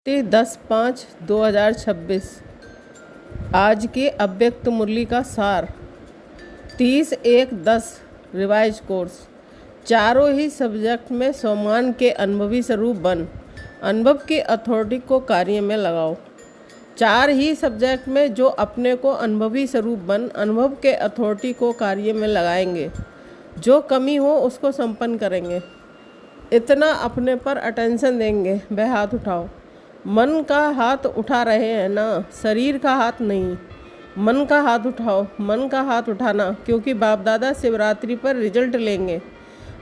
10/5/2026 आज के अव्यक्त मुरली का सार 30/1/10 रिवाइज कोर्स। चारों ही सब्जेक्ट में सम्मान के अनुभवी स्वरूप बन, अनुभव की अथॉरिटी को कार्य में लगाओ। चार ही सब्जेक्ट में जो अपने को अनुभवी स्वरूप बन, अनुभव के अथॉरिटी को कार्य में लगाएंगे, जो कमी हो उसको संपन्न करेंगे। इतना अपने पर अटेंशन देंगे। वह हाथ उठाओ। मन का हाथ उठा रहे हैं ना, शरीर का हाथ नहीं। मन का हाथ उठाओ। मन का हाथ उठाना, क्योंकि बाप दादा शिवरात्रि पर रिजल्ट लेंगे।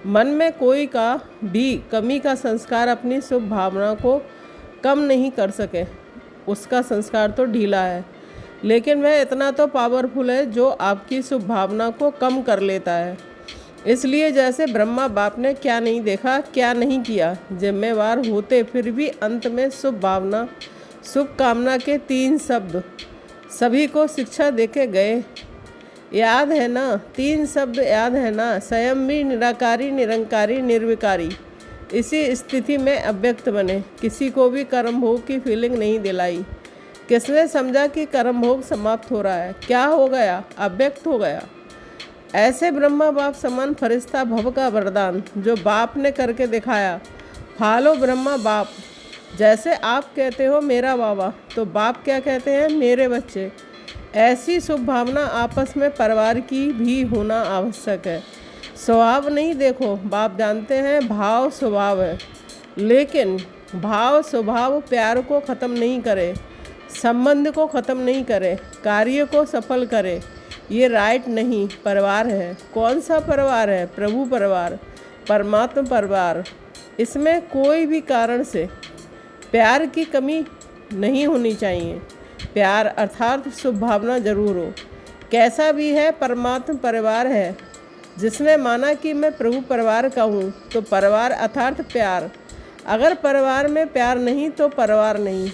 मन में कोई का भी कमी का संस्कार अपनी शुभ भावना को कम नहीं कर सके। उसका संस्कार तो ढीला है, लेकिन वह इतना तो पावरफुल है जो आपकी शुभ भावना को कम कर लेता है। इसलिए जैसे ब्रह्मा बाप ने क्या नहीं देखा, क्या नहीं किया, जिम्मेवार होते फिर भी अंत में शुभ भावना, शुभ कामना के 3 शब्द सभी को शिक्षा देके गए। याद है ना? 3 शब्द याद है ना? स्वयं भी निराकारी, निरंकारी, निर्विकारी। इसी स्थिति में अव्यक्त बने। किसी को भी कर्म भोग की फीलिंग नहीं दिलाई। किसने समझा कि कर्म भोग समाप्त हो रहा है? क्या हो गया? अव्यक्त हो गया। ऐसे ब्रह्मा बाप समान फरिश्ता भव का वरदान जो बाप ने करके दिखाया। फॉलो ब्रह्मा बाप। जैसे आप कहते हो मेरा बाबा, तो बाप क्या कहते हैं? मेरे बच्चे। ऐसी शुभ भावना आपस में परिवार की भी होना आवश्यक है। स्वभाव नहीं देखो, बाप जानते हैं भाव स्वभाव है, लेकिन भाव स्वभाव प्यार को ख़त्म नहीं करे, संबंध को ख़त्म नहीं करे, कार्य को सफल करे। ये राइट नहीं। परिवार है। कौन सा परिवार है? प्रभु परिवार, परमात्मा परिवार। इसमें कोई भी कारण से प्यार की कमी नहीं होनी चाहिए। प्यार अर्थात शुभ भावना जरूर हो। कैसा भी है, परमात्मा परिवार है। जिसने माना कि मैं प्रभु परिवार का हूँ, तो परिवार अर्थात प्यार। अगर परिवार में प्यार नहीं तो परिवार नहीं।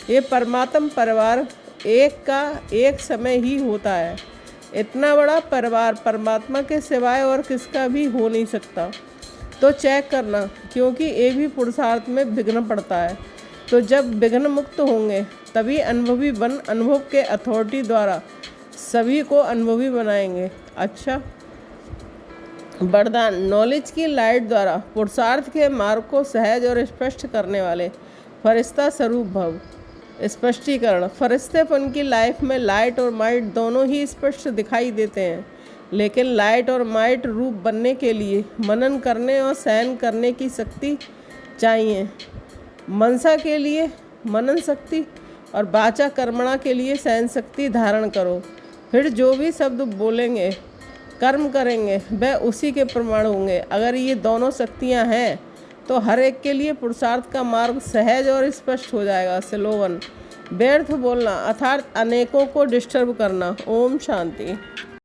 ये परमात्मा परिवार एक का एक समय ही होता है। इतना बड़ा परिवार परमात्मा के सिवाय और किसका भी हो नहीं सकता। तो चेक करना, क्योंकि ये भी पुरुषार्थ में विघ्न पड़ता है। तो जब विघ्न मुक्त होंगे तभी अनुभवी बन, अनुभव के अथॉरिटी द्वारा सभी को अनुभवी बनाएंगे। अच्छा वरदान। नॉलेज की लाइट द्वारा पुरुषार्थ के मार्ग को सहज और स्पष्ट करने वाले फरिश्ता स्वरूप भव। स्पष्टीकरण। फरिश्तेपन की लाइफ में लाइट और माइट दोनों ही स्पष्ट दिखाई देते हैं, लेकिन लाइट और माइट रूप बनने के लिए मनन करने और सहन करने की शक्ति चाहिए। मनसा के लिए मनन शक्ति और वाचा कर्मणा के लिए सहन शक्ति धारण करो। फिर जो भी शब्द बोलेंगे, कर्म करेंगे, वह उसी के प्रमाण होंगे। अगर ये दोनों शक्तियाँ हैं तो हर एक के लिए पुरुषार्थ का मार्ग सहज और स्पष्ट हो जाएगा। स्लोगन। व्यर्थ बोलना अर्थात अनेकों को डिस्टर्ब करना। ओम शांति।